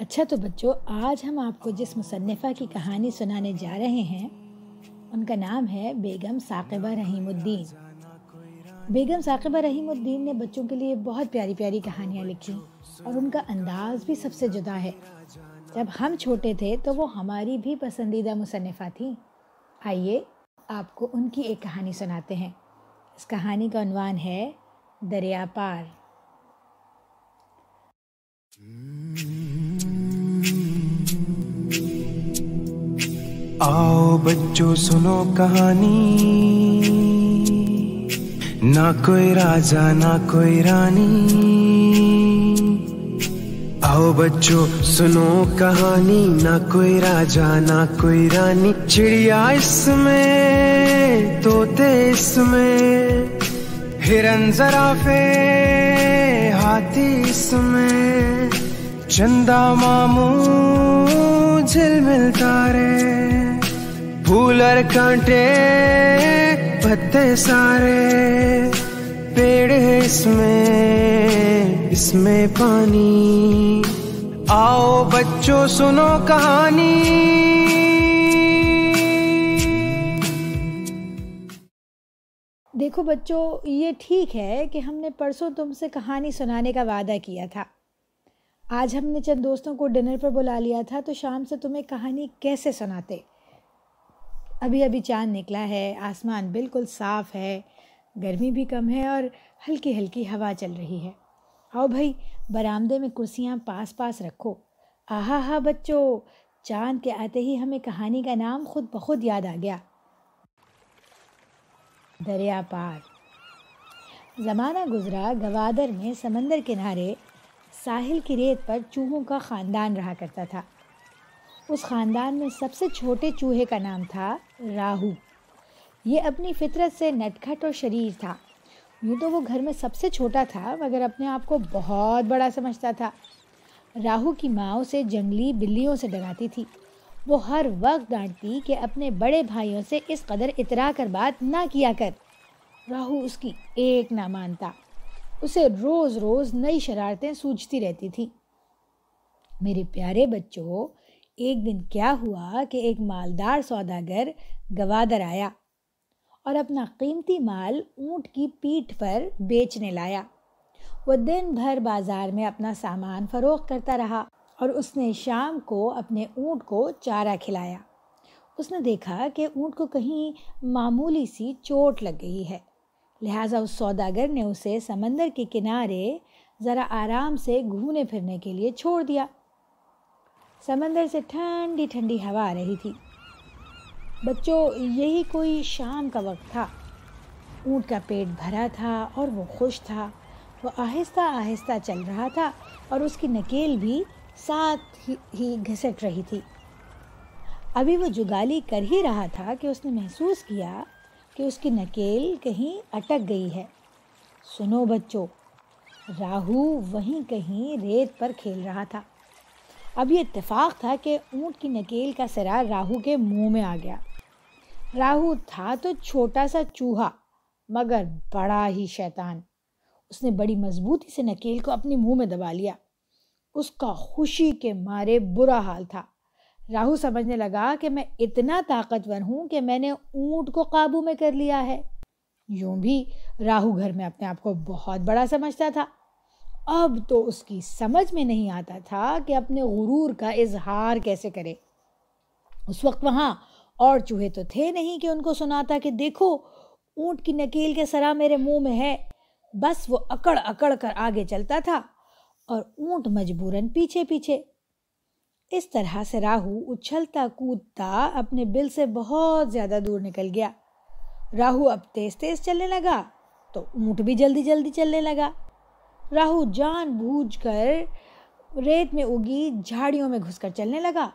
اچھا تو بچوں، آج ہم آپ کو جس مصنفہ کی کہانی سنانے جا رہے ہیں ان کا نام ہے بیگم ثاقبہ رحیم الدین۔ بیگم ثاقبہ رحیم الدین نے بچوں کے لیے بہت پیاری پیاری کہانیاں لکھی اور ان کا انداز بھی سب سے جدا ہے۔ جب ہم چھوٹے تھے تو وہ ہماری بھی پسندیدہ مصنفہ تھیں۔ آئیے آپ کو ان کی ایک کہانی سناتے ہیں۔ اس کہانی کا عنوان ہے دریا پار۔ آؤ بچوں سنو کہانی، نہ کوئی راجا نہ کوئی رانی۔ آؤ بچوں سنو کہانی، نہ کوئی راجا نہ کوئی رانی۔ چڑیا اس میں، طوطے اس میں، ہرن زرافے ہاتھی اس میں، چندا ماموں جھل مل تارے، پھول اور کانٹے پتے سارے، پیڑ ہے اس میں پانی۔ آؤ بچوں سنو کہانی۔ دیکھو بچوں، یہ ٹھیک ہے کہ ہم نے پرسوں تم سے کہانی سنانے کا وعدہ کیا تھا۔ آج ہم نے چند دوستوں کو ڈنر پر بلا لیا تھا تو شام سے تمہیں کہانی کیسے سناتے؟ ابھی چاند نکلا ہے، آسمان بالکل صاف ہے، گرمی بھی کم ہے اور ہلکی ہلکی ہوا چل رہی ہے۔ آؤ بھائی، برآمدے میں کرسیاں پاس پاس رکھو۔ آہا ہا بچوں، چاند کے آتے ہی ہمیں کہانی کا نام خود بخود یاد آ گیا، دریا پار۔ زمانہ گزرا، گوادر میں سمندر کنارے ساحل کی ریت پر چوہوں کا خاندان رہا کرتا تھا۔ اس خاندان میں سب سے چھوٹے چوہے کا نام تھا راہو۔ یہ اپنی فطرت سے نٹکھٹ اور شریر تھا۔ یوں تو وہ گھر میں سب سے چھوٹا تھا مگر اپنے آپ کو بہت بڑا سمجھتا تھا۔ راہو کی ماں اسے جنگلی بلیوں سے ڈراتی تھی۔ وہ ہر وقت ڈانٹتی کہ اپنے بڑے بھائیوں سے اس قدر اترا کر بات نہ کیا کر۔ راہو اس کی ایک نہ مانتا۔ اسے روز روز نئی شرارتیں سوجتی رہتی تھی۔ میرے پیارے بچوں، ایک دن کیا ہوا کہ ایک مالدار سوداگر گوادر آیا اور اپنا قیمتی مال اونٹ کی پیٹھ پر بیچنے لایا۔ وہ دن بھر بازار میں اپنا سامان فروخت کرتا رہا اور اس نے شام کو اپنے اونٹ کو چارہ کھلایا۔ اس نے دیکھا کہ اونٹ کو کہیں معمولی سی چوٹ لگ گئی ہے، لہٰذا اس سوداگر نے اسے سمندر کے کنارے ذرا آرام سے گھومنے پھرنے کے لیے چھوڑ دیا۔ سمندر سے ٹھنڈی ٹھنڈی ہوا آ رہی تھی۔ بچوں، یہی کوئی شام کا وقت تھا۔ اونٹ کا پیٹ بھرا تھا اور وہ خوش تھا۔ وہ آہستہ آہستہ چل رہا تھا اور اس کی نکیل بھی ساتھ ہی گھسٹ رہی تھی۔ ابھی وہ جگالی کر ہی رہا تھا کہ اس نے محسوس کیا کہ اس کی نکیل کہیں اٹک گئی ہے۔ سنو بچوں، راہو وہیں کہیں ریت پر کھیل رہا تھا۔ اب یہ اتفاق تھا کہ اونٹ کی نکیل کا سرا راہو کے منہ میں آ گیا۔ راہو تھا تو چھوٹا سا چوہا مگر بڑا ہی شیطان۔ اس نے بڑی مضبوطی سے نکیل کو اپنے منہ میں دبا لیا۔ اس کا خوشی کے مارے برا حال تھا۔ راہو سمجھنے لگا کہ میں اتنا طاقتور ہوں کہ میں نے اونٹ کو قابو میں کر لیا ہے۔ یوں بھی راہو گھر میں اپنے آپ کو بہت بڑا سمجھتا تھا۔ اب تو اس کی سمجھ میں نہیں آتا تھا کہ اپنے غرور کا اظہار کیسے کرے۔ اس وقت وہاں اور چوہے تو تھے نہیں کہ ان کو سناتا کہ دیکھو اونٹ کی نکیل کے سرا میرے منہ میں ہے۔ بس وہ اکڑ اکڑ کر آگے چلتا تھا اور اونٹ مجبوراً پیچھے پیچھے۔ اس طرح سے راہو اچھلتا کودتا اپنے بل سے بہت زیادہ دور نکل گیا۔ راہو اب تیز تیز چلنے لگا تو اونٹ بھی جلدی جلدی چلنے لگا۔ راہو جان بوجھ کر ریت میں اگی جھاڑیوں میں گھس کر چلنے لگا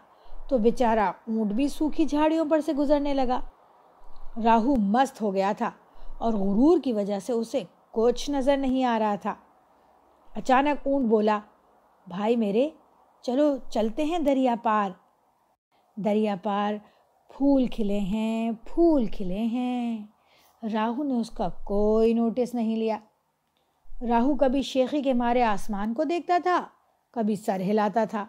تو بیچارہ اونٹ بھی سوکھی جھاڑیوں پر سے گزرنے لگا۔ راہو مست ہو گیا تھا اور غرور کی وجہ سے اسے کچھ نظر نہیں آ رہا تھا۔ اچانک اونٹ بولا، بھائی میرے، چلو چلتے ہیں دریا پار۔ دریا پار پھول کھلے ہیں، پھول کھلے ہیں۔ راہو نے اس کا کوئی نوٹس نہیں لیا۔ راہو کبھی شیخی کے مارے آسمان کو دیکھتا تھا، کبھی سر ہلاتا تھا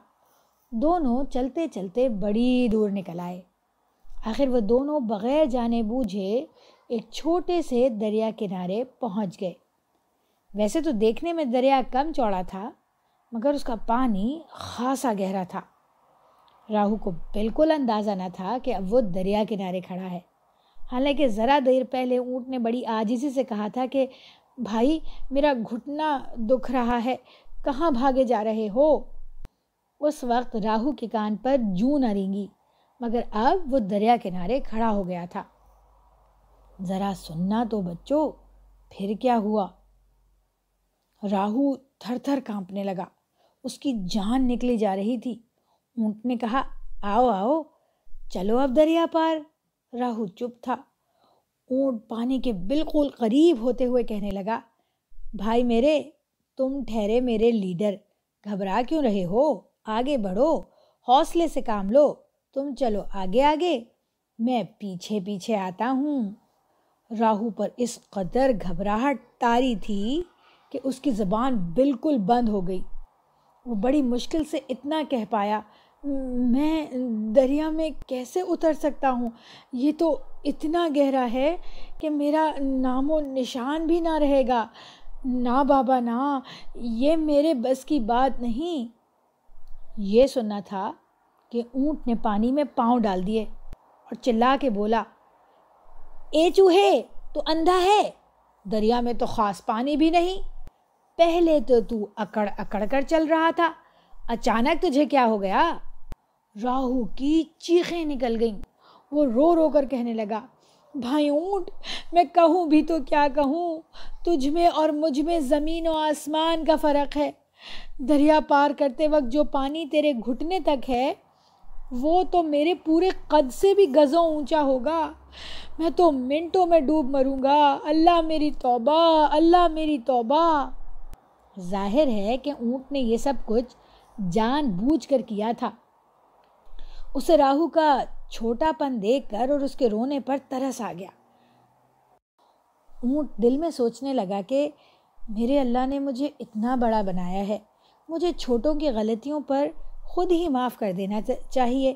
دونوں چلتے چلتے بڑی دور نکل آئے۔ آخر وہ دونوں بغیر جانے بوجھے ایک چھوٹے سے دریا کنارے پہنچ گئے۔ ویسے تو دیکھنے میں دریا کم چوڑا تھا، مگر اس کا پانی خاصا گہرا تھا۔ راہو کو بالکل اندازہ نہ تھا کہ اب وہ دریا کنارے کھڑا ہے، حالانکہ ذرا دیر پہلے اونٹ نے بڑی عاجزی سے کہا تھا کہ بھائی میرا گھٹنا دکھ رہا ہے، کہاں بھاگے جا رہے ہو؟ اس وقت راہو کے کان پر جوں نہ رینگی، مگر اب وہ دریا کنارے کھڑا ہو گیا تھا۔ ذرا سننا تو بچوں، پھر کیا ہوا؟ راہو تھر تھر کانپنے لگا، اس کی جان نکلی جا رہی تھی۔ اونٹ نے کہا آؤ آؤ چلو اب دریا پار۔ راہو چپ تھا۔ اونٹ پانی کے بالکل قریب ہوتے ہوئے کہنے لگا، بھائی میرے، تم ٹھہرے میرے لیڈر، گھبرا کیوں رہے ہو؟ آگے بڑھو، حوصلے سے کام لو، تم چلو آگے آگے، میں پیچھے پیچھے آتا ہوں۔ راہو پر اس قدر گھبراہٹ طاری تھی کہ اس کی زبان بالکل بند ہو گئی۔ وہ بڑی مشکل سے اتنا کہہ پایا، میں دریا میں کیسے اتر سکتا ہوں؟ یہ تو اتنا گہرا ہے کہ میرا نام و نشان بھی نہ رہے گا۔ نہ بابا نہ، یہ میرے بس کی بات نہیں۔ یہ سننا تھا کہ اونٹ نے پانی میں پاؤں ڈال دیے اور چلا کے بولا، اے چوہے تو اندھا ہے، دریا میں تو خاص پانی بھی نہیں، پہلے تو اکڑ اکڑ کر چل رہا تھا، اچانک تجھے کیا ہو گیا؟ راہو کی چیخیں نکل گئیں۔ وہ رو رو کر کہنے لگا، بھائی اونٹ، میں کہوں بھی تو کیا کہوں، تجھ میں اور مجھ میں زمین و آسمان کا فرق ہے۔ دریا پار کرتے وقت جو پانی تیرے گھٹنے تک ہے وہ تو میرے پورے قد سے بھی گزوں اونچا ہوگا، میں تو منٹوں میں ڈوب مروں گا، اللہ میری توبہ، اللہ میری توبہ۔ ظاہر ہے کہ اونٹ نے یہ سب کچھ جان بوجھ کر کیا تھا۔ اسے راہو کا چھوٹا پن دیکھ کر اور اس کے رونے پر ترس آ گیا۔ اونٹ دل میں سوچنے لگا کہ میرے اللہ نے مجھے اتنا بڑا بنایا ہے، مجھے چھوٹوں کی غلطیوں پر خود ہی معاف کر دینا چاہیے۔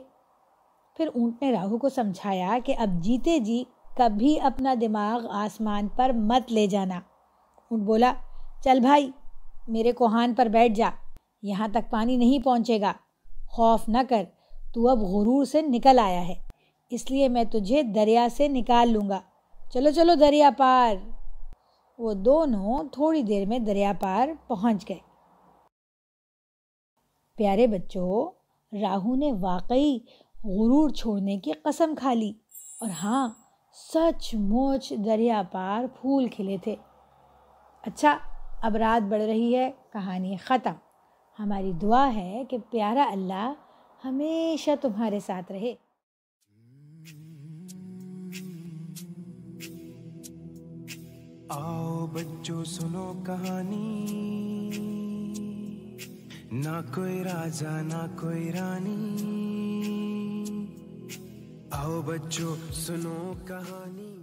پھر اونٹ نے راہو کو سمجھایا کہ اب جیتے جی کبھی اپنا دماغ آسمان پر مت لے جانا۔ اونٹ بولا، چل بھائی میرے کوہان پر بیٹھ جا، یہاں تک پانی نہیں پہنچے گا، خوف نہ کر، تو اب غرور سے نکل آیا ہے، اس لیے میں تجھے دریا سے نکال لوں گا، چلو چلو دریا پار۔ وہ دونوں تھوڑی دیر میں دریا پار پہنچ گئے۔ پیارے بچوں، راہو نے واقعی غرور چھوڑنے کی قسم کھا لی، اور ہاں سچ مچ دریا پار پھول کھلے تھے۔ اچھا، اب رات بڑھ رہی ہے، کہانی ختم۔ ہماری دعا ہے کہ پیارا اللہ ہمیشہ تمہارے ساتھ رہے۔ آؤ بچوں سنو کہانی، نہ کوئی راجا نہ کوئی رانی، آؤ بچوں سنو کہانی۔